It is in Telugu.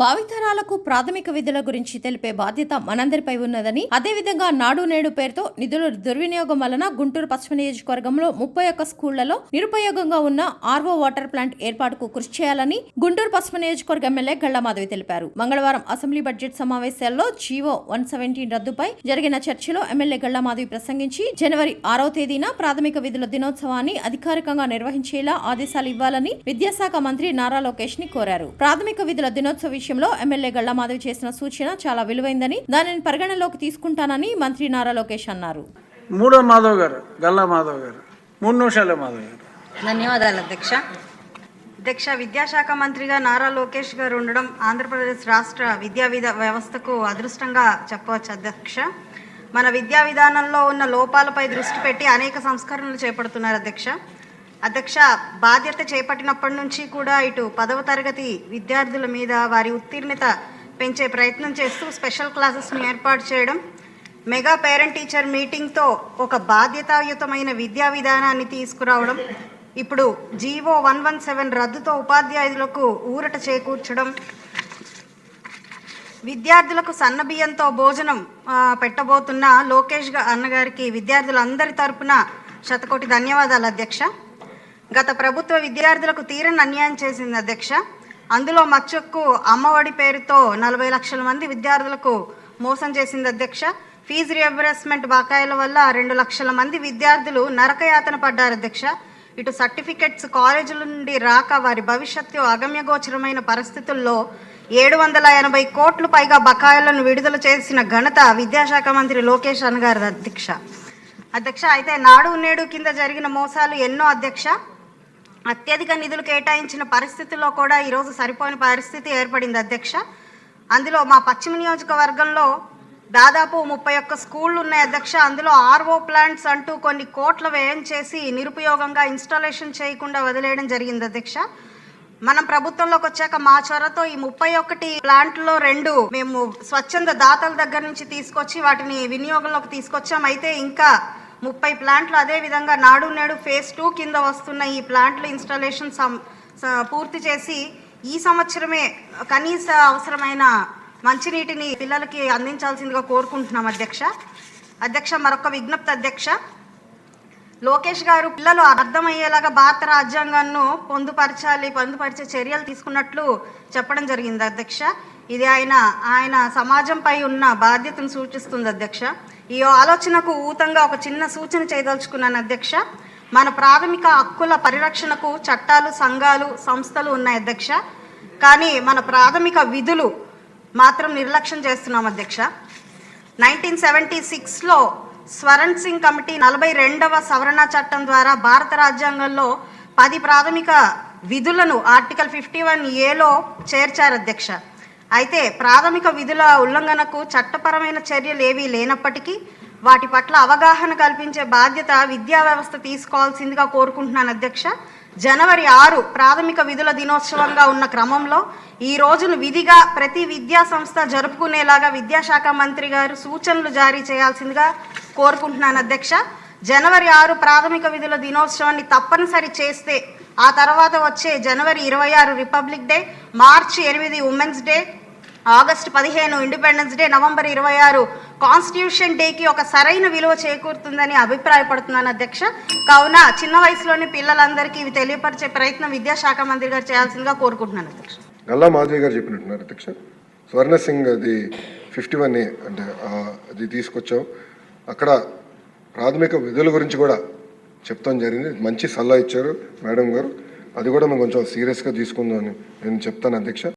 భావితరాలకు ప్రాథమిక విధుల గురించి తెలిపే బాధ్యత మనందరిపై ఉన్నదని, అదేవిధంగా నాడు నేడు పేరుతో నిధుల దుర్వినియోగం వలన గుంటూరు పశ్చిమ నియోజకవర్గంలో 31 స్కూళ్లలో నిరుపయోగంగా ఉన్న ఆర్వో వాటర్ ప్లాంట్ ఏర్పాటుకు కృషి చేయాలని గుంటూరు పశ్చిమ నియోజకవర్గ ఎమ్మెల్యే గళ్ళ మాధవి తెలిపారు. మంగళవారం అసెంబ్లీ బడ్జెట్ సమావేశాల్లో జీవో 117 రద్దుపై జరిగిన చర్చలో ఎమ్మెల్యే గళ్ళ మాధవి ప్రసంగించి జనవరి 6వ తేదీన ప్రాథమిక విధుల దినోత్సవాన్ని అధికారికంగా నిర్వహించేలా ఆదేశాలు ఇవ్వాలని విద్యాశాఖ మంత్రి నారా లోకేష్ ని కోరారు. ప్రాథమిక విధుల దినోత్సవ విషయంలో ఎమ్మెల్యే గళ్ళ మాధవి చేసిన సూచన చాలా విలువైందని, దానిని పరిగణలోకి తీసుకుంటానని మంత్రి నారా లోకేష్ అన్నారు. ధన్యవాదాలు అధ్యక్ష. విద్యాశాఖ మంత్రిగా నారా లోకేష్ గారు ఉండడం ఆంధ్రప్రదేశ్ రాష్ట్ర విద్యా వ్యవస్థకు అదృష్టంగా చెప్పవచ్చు అధ్యక్ష. మన విద్యా విధానంలో ఉన్న లోపాలపై దృష్టి పెట్టి అనేక సంస్కరణలు చేపడుతున్నారు అధ్యక్ష. బాధ్యత చేపట్టినప్పటి నుంచి కూడా ఇటు 10వ తరగతి విద్యార్థుల మీద వారి ఉత్తీర్ణత పెంచే ప్రయత్నం చేస్తూ స్పెషల్ క్లాసెస్ను ఏర్పాటు చేయడం, మెగా పేరెంట్ టీచర్ మీటింగ్తో ఒక బాధ్యతాయుతమైన విద్యా విధానాన్ని తీసుకురావడం, ఇప్పుడు జీవో 117 రద్దుతో ఉపాధ్యాయులకు ఊరట చేకూర్చడం, విద్యార్థులకు సన్నబియ్యంతో భోజనం పెట్టబోతున్న లోకేష్ అన్నగారికి విద్యార్థులందరి తరపున శతకోటి ధన్యవాదాలు అధ్యక్ష. గత ప్రభుత్వ విద్యార్థులకు తీరని అన్యాయం చేసింది అధ్యక్ష. అందులో మచ్చక్కు అమ్మఒడి పేరుతో 40 లక్షల మంది విద్యార్థులకు మోసం చేసింది అధ్యక్ష. ఫీజు రియంబర్స్మెంట్ బకాయిల వల్ల 2 లక్షల మంది విద్యార్థులు నరకయాతన పడ్డారు అధ్యక్ష. ఇటు సర్టిఫికెట్స్ కాలేజీల నుండి రాక వారి భవిష్యత్తు అగమ్యగోచరమైన పరిస్థితుల్లో 780 కోట్లు పైగా బకాయిలను విడుదల చేసిన ఘనత విద్యాశాఖ మంత్రి లోకేష్ అన్నగారు అధ్యక్ష. అయితే నాడు నేడు కింద జరిగిన మోసాలు ఎన్నో అధ్యక్ష. అత్యధిక నిధులు కేటాయించిన పరిస్థితుల్లో కూడా ఈరోజు సరిపోని పరిస్థితి ఏర్పడింది అధ్యక్ష. అందులో మా పశ్చిమ నియోజకవర్గంలో దాదాపు 31 స్కూళ్ళు ఉన్నాయి అధ్యక్ష. అందులో ఆర్ఓ ప్లాంట్స్ అంటూ కొన్ని కోట్ల వ్యయం చేసి నిరుపయోగంగా ఇన్స్టాలేషన్ చేయకుండా వదిలేయడం జరిగింది అధ్యక్ష. మనం ప్రభుత్వంలోకి వచ్చాక మా చొరవతో ఈ 31 ప్లాంట్లో 2 మేము స్వచ్ఛంద దాతల దగ్గర నుంచి తీసుకొచ్చి వాటిని వినియోగంలోకి తీసుకొచ్చాం. అయితే ఇంకా 30 ప్లాంట్లు అదేవిధంగా నాడు నేడు ఫేజ్ 2 కింద వస్తున్న ఈ ప్లాంట్లు ఇన్స్టాలేషన్ పూర్తి చేసి ఈ సంవత్సరమే కనీస అవసరమైన మంచినీటిని పిల్లలకి అందించాల్సిందిగా కోరుకుంటున్నాం అధ్యక్ష. మరొక విజ్ఞప్తి అధ్యక్ష. లోకేష్ గారు పిల్లలు అర్థమయ్యేలాగా భారత రాజ్యాంగాన్ని పొందుపరిచే చర్యలు తీసుకున్నట్లు చెప్పడం జరిగింది అధ్యక్ష. ఇది ఆయన సమాజంపై ఉన్న బాధ్యతను సూచిస్తుంది అధ్యక్ష. ఈ ఆలోచనకు ఊతంగా ఒక చిన్న సూచన చేయదలుచుకున్నాను అధ్యక్ష. మన ప్రాథమిక హక్కుల పరిరక్షణకు చట్టాలు, సంఘాలు, సంస్థలు ఉన్నాయి అధ్యక్ష. కానీ మన ప్రాథమిక విధులు మాత్రం నిర్లక్ష్యం చేస్తున్నాం అధ్యక్ష. 1976లో స్వరణ్ సింగ్ కమిటీ 42వ సవరణ చట్టం ద్వారా భారత రాజ్యాంగంలో 10 ప్రాథమిక విధులను ఆర్టికల్ 51A చేర్చారు అధ్యక్ష. అయితే ప్రాథమిక విధుల ఉల్లంఘనకు చట్టపరమైన చర్యలు ఏవీ లేనప్పటికీ వాటి పట్ల అవగాహన కల్పించే బాధ్యత విద్యా వ్యవస్థ తీసుకోవాల్సిందిగా కోరుకుంటున్నాను అధ్యక్ష. జనవరి 6 ప్రాథమిక విధుల దినోత్సవంగా ఉన్న క్రమంలో ఈ రోజును విధిగా ప్రతి విద్యా సంస్థ జరుపుకునేలాగా విద్యాశాఖ మంత్రి గారు సూచనలు జారీ చేయాల్సిందిగా కోరుకుంటున్నాను అధ్యక్ష. జనవరి 6 ప్రాథమిక విధుల దినోత్సవాన్ని తప్పనిసరి చేస్తే ఆ తర్వాత వచ్చే జనవరి 26 రిపబ్లిక్ డే, మార్చి 8 women's day, August 15 independence day, November 26 constitution డేకి ఒక సరైన విలువ చేకూరుతుందని అభిప్రాయపడుతున్నాను అధ్యక్ష. కావున చిన్న వయసులోని పిల్లలందరికీ ఇవి తెలియపరిచే ప్రయత్నం విద్యాశాఖ మంత్రి గారు చేయాల్సిందిగా కోరుకుంటున్నాను అధ్యక్ష. గల్లా మాధవి గారు చెప్పినట్టున్నారు అధ్యక్ష. స్వర్ణ సింగ్ అది 51A అంటే అది తీసుకొచ్చాం. అక్కడ ప్రాథమిక విధుల గురించి కూడా చెప్తాం జరిగింది. మంచి సలహా ఇచ్చారు మేడం గారు. అది కూడా మేము కొంచెం సీరియస్గా తీసుకుందామని నేను చెప్తాను అధ్యక్ష.